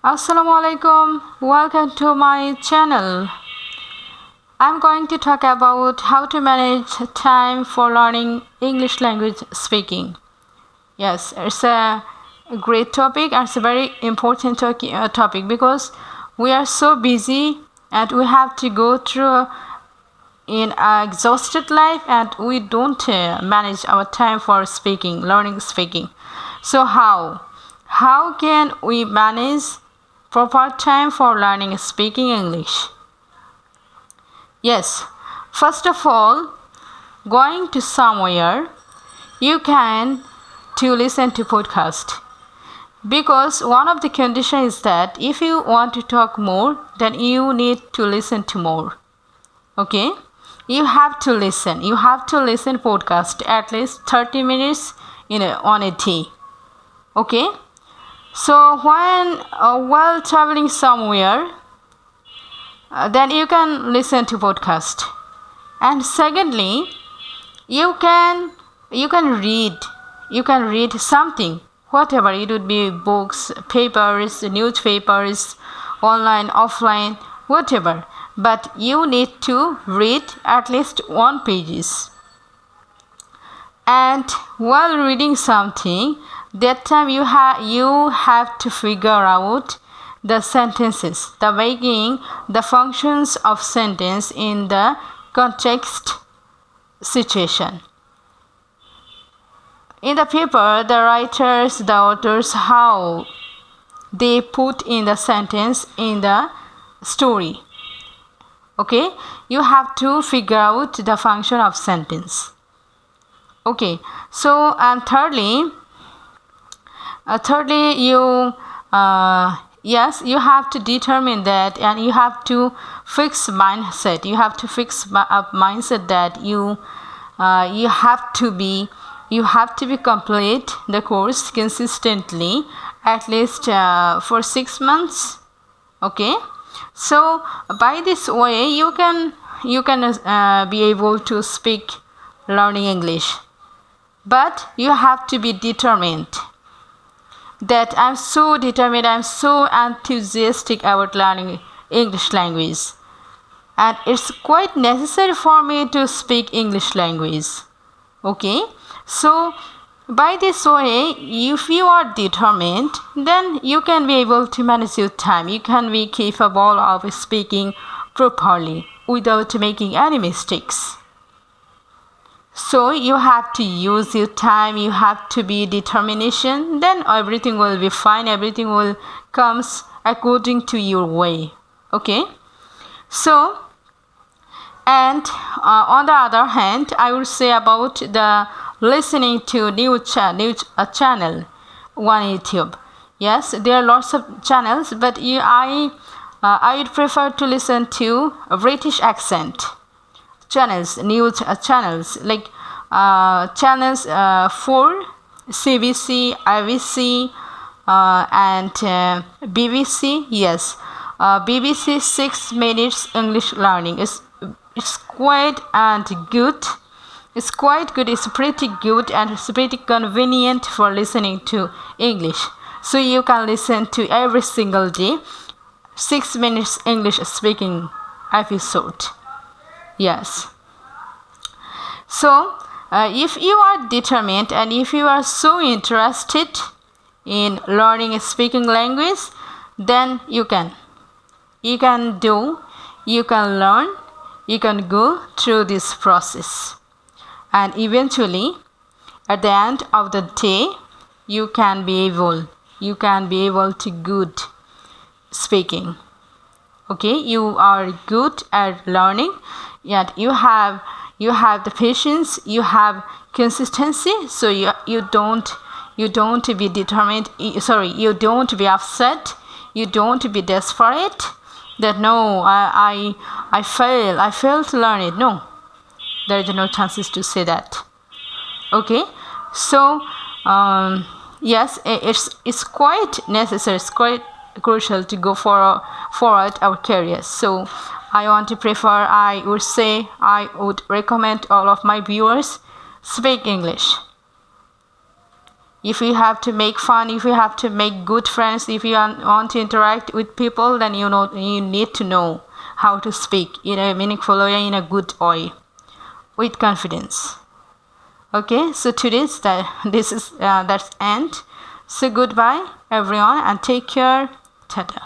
Assalamualaikum. Welcome to my channel. I'm going to talk about how to manage time for learning English language speaking. Yes, it's a great topic and it's a very important topic because we are so busy and we have to go through in an exhausted life and we don't manage our time for speaking, learning speaking. So how can we manage proper time for learning speaking English? Yes, first of all, going to somewhere you can to listen to podcast, because one of the conditions is that if you want to talk more, then you need to listen to more. Okay, you have to listen podcast at least 30 minutes on a day. Okay, so when while traveling somewhere, then you can listen to podcast. And secondly, you can read something, whatever it would be, books, papers, newspapers, online, offline, whatever, but you need to read at least one pages. And while reading something, that time you have to figure out the sentences, the making, the functions of sentence in the context situation. In the paper, the writers, the authors, how they put in the sentence in the story. Okay, you have to figure out the function of sentence. Okay, so and thirdly, you yes, you have to determine that, and you have to fix mindset. You have to fix a mindset that you have to be complete the course consistently, at least for 6 months. Okay, so by this way you can be able to speak learning English, but you have to be determined. That I'm so determined, I'm so enthusiastic about learning English language, and it's quite necessary for me to speak English language. Okay, so by this way, if you are determined, then you can be able to manage your time. You can be capable of speaking properly without making any mistakes. So you have to use your time, you have to be determination, then everything will be fine, everything will comes according to your way. Okay, so and on the other hand, I will say about the listening to new channel on YouTube. Yes, there are lots of channels, but I would prefer to listen to a British accent channels, news channels, like channels for CBC, IBC, and BBC. Yes, BBC 6 minutes English learning is it's quite and good. It's quite good. It's pretty good and it's pretty convenient for listening to English. So you can listen to every single day 6 minutes English speaking episode. Yes. So if you are determined and if you are so interested in learning a speaking language, then you can learn, you can go through this process, and eventually at the end of the day you can be able to good speaking. Okay, you are good at learning, yet you have the patience, you have consistency, so you don't be determined, you don't be upset, you don't be desperate that no, I fail to learn it. No, there is no chances to say that. Okay, so yes, it's quite necessary, it's quite crucial to go forward our careers. So I would recommend all of my viewers speak English. If you have to make fun, if you have to make good friends, if you want to interact with people, then you need to know how to speak in a meaningful way, in a good way, with confidence. Okay, so today's that's end. So goodbye everyone and take care. Tata.